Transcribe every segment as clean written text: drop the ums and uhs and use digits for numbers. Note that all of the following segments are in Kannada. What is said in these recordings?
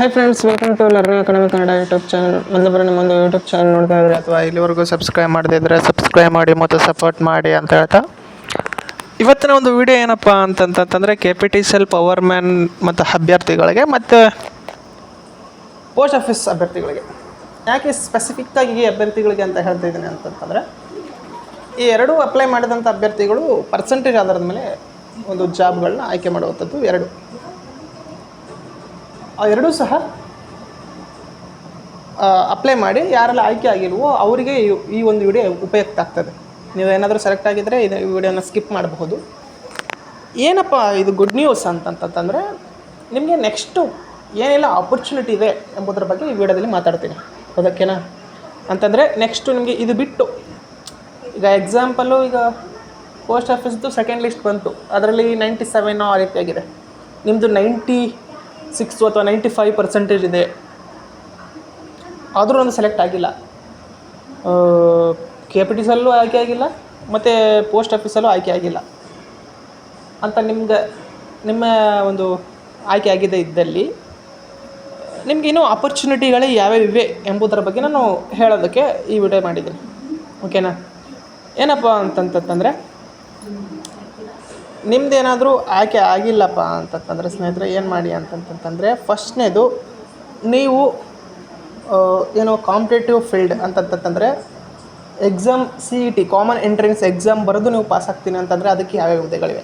Hi friends, welcome to learning academy Kannada YouTube channel. ನಮ್ಮೊಂದು ಯೂಟ್ಯೂಬ್ ಚಾನಲ್ ನೋಡ್ತಾ ಇದ್ರೆ ಅಥವಾ ಇಲ್ಲಿವರೆಗೂ ಸಬ್ಸ್ಕ್ರೈಬ್ ಮಾಡದೇ ಇದ್ದರೆ ಸಬ್ಸ್ಕ್ರೈಬ್ ಮಾಡಿ ಮತ್ತು ಸಪೋರ್ಟ್ ಮಾಡಿ ಅಂತ ಹೇಳ್ತಾ, ಇವತ್ತಿನ ಒಂದು ವಿಡಿಯೋ ಏನಪ್ಪ ಅಂತಂತಂದರೆ KPTCL ಪವರ್ ಮ್ಯಾನ್ ಮತ್ತು ಅಭ್ಯರ್ಥಿಗಳಿಗೆ ಮತ್ತು ಪೋಸ್ಟ್ ಆಫೀಸ್ ಅಭ್ಯರ್ಥಿಗಳಿಗೆ. ಯಾಕೆ ಸ್ಪೆಸಿಫಿಕ್ಕಾಗಿ ಈ ಅಭ್ಯರ್ಥಿಗಳಿಗೆ ಅಂತ ಹೇಳ್ತಾ ಇದ್ದೀನಿ ಅಂತಂತಂದರೆ, ಈ ಎರಡೂ ಅಪ್ಲೈ ಮಾಡಿದಂಥ ಅಭ್ಯರ್ಥಿಗಳು ಪರ್ಸೆಂಟೇಜ್ ಆಧಾರದ ಮೇಲೆ ಒಂದು ಜಾಬ್ಗಳನ್ನ ಆಯ್ಕೆ ಮಾಡುವಂಥದ್ದು ಎರಡು. ಆ ಎರಡೂ ಸಹ ಅಪ್ಲೈ ಮಾಡಿ ಯಾರೆಲ್ಲ ಆಯ್ಕೆ ಆಗಿಲ್ವೋ ಅವರಿಗೆ ಈ ಒಂದು ವಿಡಿಯೋ ಉಪಯುಕ್ತ ಆಗ್ತದೆ. ನೀವೇನಾದರೂ ಸೆಲೆಕ್ಟ್ ಆಗಿದ್ದರೆ ಈ ವಿಡಿಯೋನ ಸ್ಕಿಪ್ ಮಾಡಬಹುದು. ಏನಪ್ಪ ಇದು ಗುಡ್ ನ್ಯೂಸ್ ಅಂತಂತಂದರೆ, ನಿಮಗೆ ನೆಕ್ಸ್ಟು ಏನೆಲ್ಲ ಆಪರ್ಚುನಿಟಿ ಇದೆ ಎಂಬುದರ ಬಗ್ಗೆ ಈ ವಿಡಿಯೋದಲ್ಲಿ ಮಾತಾಡ್ತೀನಿ. ಅದಕ್ಕೇನಾ ಅಂತಂದರೆ, ನೆಕ್ಸ್ಟು ನಿಮಗೆ ಇದು ಬಿಟ್ಟು ಈಗ ಎಕ್ಸಾಂಪಲ್ಲು, ಈಗ ಪೋಸ್ಟ್ ಆಫೀಸ್ದು ಸೆಕೆಂಡ್ ಲಿಸ್ಟ್ ಬಂತು, ಅದರಲ್ಲಿ 97 ಆ ರೀತಿಯಾಗಿದೆ. ನಿಮ್ಮದು 96 ಅಥವಾ 95% ಇದೆ, ಆದರೂ ಒಂದು ಸೆಲೆಕ್ಟ್ ಆಗಿಲ್ಲ. KPTCLಲ್ಲೂ ಆಯ್ಕೆ ಆಗಿಲ್ಲ ಮತ್ತು ಪೋಸ್ಟ್ ಆಫೀಸಲ್ಲೂ ಆಯ್ಕೆ ಆಗಿಲ್ಲ ಅಂತ ನಿಮ್ಮ ಒಂದು ಆಯ್ಕೆ ಆಗಿದೆ ಇದ್ದಲ್ಲಿ, ನಿಮ್ಗೆ ಇನ್ನೂ ಆಪರ್ಚುನಿಟಿಗಳೇ ಯಾವ್ಯಾವಿವೆ ಎಂಬುದರ ಬಗ್ಗೆ ನಾನು ಹೇಳೋದಕ್ಕೆ ಈ ವಿಡಿಯೋ ಮಾಡಿದ್ದೀನಿ. ಓಕೆನಾ? ಏನಪ್ಪ ಅಂತಂತಂದರೆ, ನಿಮ್ಮದೇನಾದರೂ ಆಯ್ಕೆ ಆಗಿಲ್ಲಪ್ಪ ಅಂತಂತಂದರೆ ಸ್ನೇಹಿತರೆ, ಏನು ಮಾಡಿ ಅಂತಂತಂದರೆ, ಫಸ್ಟ್ನೇದು ನೀವು ಏನು ಕಾಂಪಿಟೇಟಿವ್ ಫೀಲ್ಡ್ ಅಂತಂತಂದರೆ exam CET common entrance exam ಬರೆದು ನೀವು ಪಾಸ್ ಆಗ್ತೀನಿ ಅಂತಂದರೆ ಅದಕ್ಕೆ ಯಾವ್ಯಾವ ಹುದ್ದೆಗಳಿವೆ,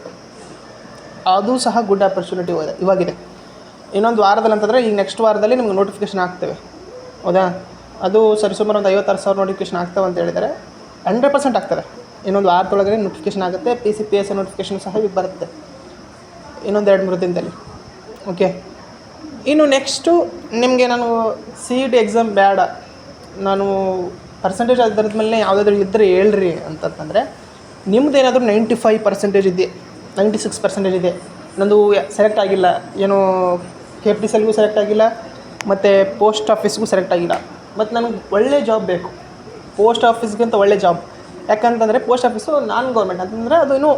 ಅದು ಸಹ ಗುಡ್ ಆಪರ್ಚುನಿಟಿ ಇವಾಗಿದೆ. ಇನ್ನೊಂದು ವಾರದಲ್ಲಿ ಅಂತಂದರೆ, ಈಗ ನೆಕ್ಸ್ಟ್ ವಾರದಲ್ಲಿ ನಿಮ್ಗೆ ನೋಟಿಫಿಕೇಷನ್ ಆಗ್ತವೆ. ಹೌದಾ? ಅದು ಸರಿಸುಮಾರು ಒಂದು 56,000 ನೋಟಿಫಿಕೇಷನ್ ಆಗ್ತವೆ ಅಂತ ಹೇಳಿದರೆ 100% ಆಗ್ತದೆ. ಇನ್ನೊಂದು ವಾರದೊಳಗಡೆ ನೋಟಿಫಿಕೇಷನ್ ಆಗುತ್ತೆ. PCPSC ನೋಟಿಫಿಕೇಷನ್ ಸಹ ಈಗ ಬರುತ್ತೆ ಇನ್ನೊಂದು 2-3 ದಿನದಲ್ಲಿ. ಓಕೆ, ಇನ್ನು ನೆಕ್ಸ್ಟು ನಿಮಗೆ ನಾನು CET ಎಕ್ಸಾಮ್ ಬೇಡ, ನಾನು ಪರ್ಸೆಂಟೇಜ್ ಅದರದ ಮೇಲೆ ಯಾವುದಾದ್ರೂ ಇದ್ದರೆ ಹೇಳ್ರಿ ಅಂತಂತಂದರೆ, ನಿಮ್ಮದೇನಾದರೂ 95% ಇದೆ, 96% ಇದೆ, ನಂದು ಸೆಲೆಕ್ಟ್ ಆಗಿಲ್ಲ, ಏನು KPTCLಗೂ ಸೆಲೆಕ್ಟ್ ಆಗಿಲ್ಲ ಮತ್ತು ಪೋಸ್ಟ್ ಆಫೀಸ್ಗೂ ಸೆಲೆಕ್ಟ್ ಆಗಿಲ್ಲ, ಮತ್ತು ನನಗೆ ಒಳ್ಳೆ ಜಾಬ್ ಬೇಕು, ಪೋಸ್ಟ್ ಆಫೀಸ್ಗಿಂತ ಒಳ್ಳೆ ಜಾಬ್. ಯಾಕಂತಂದರೆ ಪೋಸ್ಟ್ ಆಫೀಸು ನಾನ್ ಗೌರ್ಮೆಂಟ್ ಅಂತಂದರೆ ಅದು ಇನ್ನೂ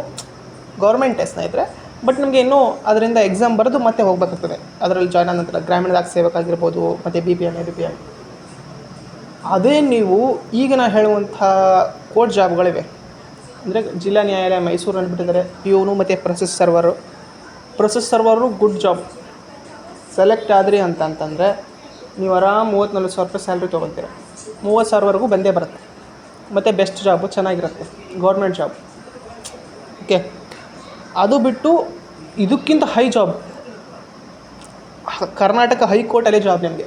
ಗೌರ್ಮೆಂಟೇ ಸ್ನೇಹಿತರೆ, ಬಟ್ ನಿಮಗೆ ಇನ್ನೂ ಅದರಿಂದ ಎಕ್ಸಾಮ್ ಬರೆದು ಮತ್ತೆ ಹೋಗಬೇಕಾಗ್ತದೆ. ಅದರಲ್ಲಿ ಜಾಯ್ನ್ ಆದ ನಂತರ ಗ್ರಾಮೀಣ ದಾಖಲೆ ಸೇವಕ ಆಗಿರ್ಬೋದು ಮತ್ತು BPM, ABPM. ಅದೇ ನೀವು ಈಗ ನಾನು ಹೇಳುವಂಥ ಕೋರ್ಟ್ ಜಾಬ್ಗಳಿವೆ, ಅಂದರೆ ಜಿಲ್ಲಾ ನ್ಯಾಯಾಲಯ ಮೈಸೂರಲ್ಲಿ ಬಿಟ್ಟಿದ್ದಾರೆ, POನು ಮತ್ತು ಪ್ರೊಸೆಸ್ ಸರ್ವರು ಗುಡ್ ಜಾಬ್. ಸೆಲೆಕ್ಟ್ ಆದ್ರಿ ಅಂತಂತಂದರೆ ನೀವು ಆರಾಮ್ 30-40 ಸಾವಿರ ರೂಪಾಯಿ ಸ್ಯಾಲ್ರಿ ತೊಗೊತೀರ, 30,000ವರೆಗೂ ಬಂದೇ ಬರುತ್ತೆ. ಮತ್ತು ಬೆಸ್ಟ್ ಜಾಬು, ಚೆನ್ನಾಗಿರುತ್ತೆ, ಗೌರ್ಮೆಂಟ್ ಜಾಬ್. ಓಕೆ, ಅದು ಬಿಟ್ಟು ಇದಕ್ಕಿಂತ ಹೈ ಜಾಬ್, ಕರ್ನಾಟಕ ಹೈಕೋರ್ಟಲ್ಲಿ ಜಾಬ್ ನಿಮಗೆ.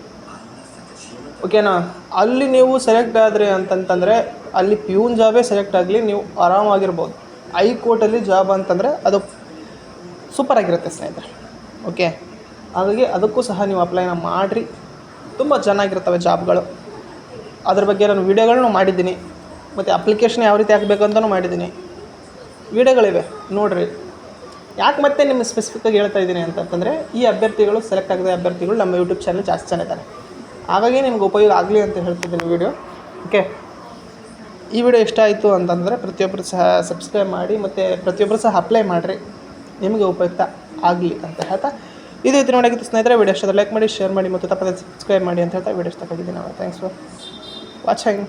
ಓಕೆನಾ? ಅಲ್ಲಿ ನೀವು ಸೆಲೆಕ್ಟ್ ಆದರೆ ಅಂತಂತಂದರೆ, ಅಲ್ಲಿ ಪ್ಯೂನ್ ಜಾಬೇ ಸೆಲೆಕ್ಟ್ ಆಗಲಿ, ನೀವು ಆರಾಮಾಗಿರ್ಬೋದು. ಹೈಕೋರ್ಟಲ್ಲಿ ಜಾಬ್ ಅಂತಂದರೆ ಅದು ಸೂಪರಾಗಿರುತ್ತೆ ಸ್ನೇಹಿತರೆ. ಓಕೆ, ಹಾಗಾಗಿ ಅದಕ್ಕೂ ಸಹ ನೀವು ಅಪ್ಲೈನ ಮಾಡಿರಿ, ತುಂಬ ಚೆನ್ನಾಗಿರ್ತವೆ ಜಾಬ್ಗಳು. ಅದ್ರ ಬಗ್ಗೆ ನಾನು ವೀಡಿಯೋಗಳನ್ನೂ ಮಾಡಿದ್ದೀನಿ ಮತ್ತು ಅಪ್ಲಿಕೇಶನ್ ಯಾವ ರೀತಿ ಹಾಕಬೇಕು ಅಂತಲೂ ಮಾಡಿದ್ದೀನಿ, ವೀಡಿಯೋಗಳಿವೆ, ನೋಡಿರಿ. ಯಾಕೆ ಮತ್ತೆ ನಿಮ್ಮ ಸ್ಪೆಸಿಫಿಕ್ಕಾಗಿ ಹೇಳ್ತಾ ಇದ್ದೀನಿ ಅಂತಂತಂದರೆ, ಈ ಅಭ್ಯರ್ಥಿಗಳು ಸೆಲೆಕ್ಟ್ ಆಗದ ಅಭ್ಯರ್ಥಿಗಳು ನಮ್ಮ ಯೂಟ್ಯೂಬ್ ಚಾನಲ್ ಜಾಸ್ತಿ ಜನ ಇದ್ದಾರೆ, ಹಾಗಾಗಿ ನಿಮ್ಗೆ ಉಪಯೋಗ ಆಗಲಿ ಅಂತ ಹೇಳ್ತಿದ್ದೀನಿ ವೀಡಿಯೋ. ಓಕೆ, ಈ ವಿಡಿಯೋ ಇಷ್ಟ ಆಯಿತು ಅಂತಂದರೆ ಪ್ರತಿಯೊಬ್ಬರು ಸಹ ಸಬ್ಸ್ಕ್ರೈಬ್ ಮಾಡಿ ಮತ್ತು ಪ್ರತಿಯೊಬ್ಬರು ಸಹ ಅಪ್ಲೈ ಮಾಡಿರಿ, ನಿಮಗೆ ಉಪಯುಕ್ತ ಆಗಲಿ ಅಂತ ಹೇಳ್ತಾ, ಇದು ರೀತಿ ನೋಡೋಕ್ಕಿಂತ ಸ್ನೇಹಿತರೆ ವಿಡಿಯೋ ಇಷ್ಟ ಲೈಕ್ ಮಾಡಿ, ಶೇರ್ ಮಾಡಿ ಮತ್ತು ತಪ್ಪದೆ ಸಬ್ಸ್ಕ್ರೈಬ್ ಮಾಡಿ ಅಂತ ಹೇಳ್ತಾ ವಿಡಿಯೋ ಇಷ್ಟ ಆಗಿದ್ದೀನಿ. Thanks for watching.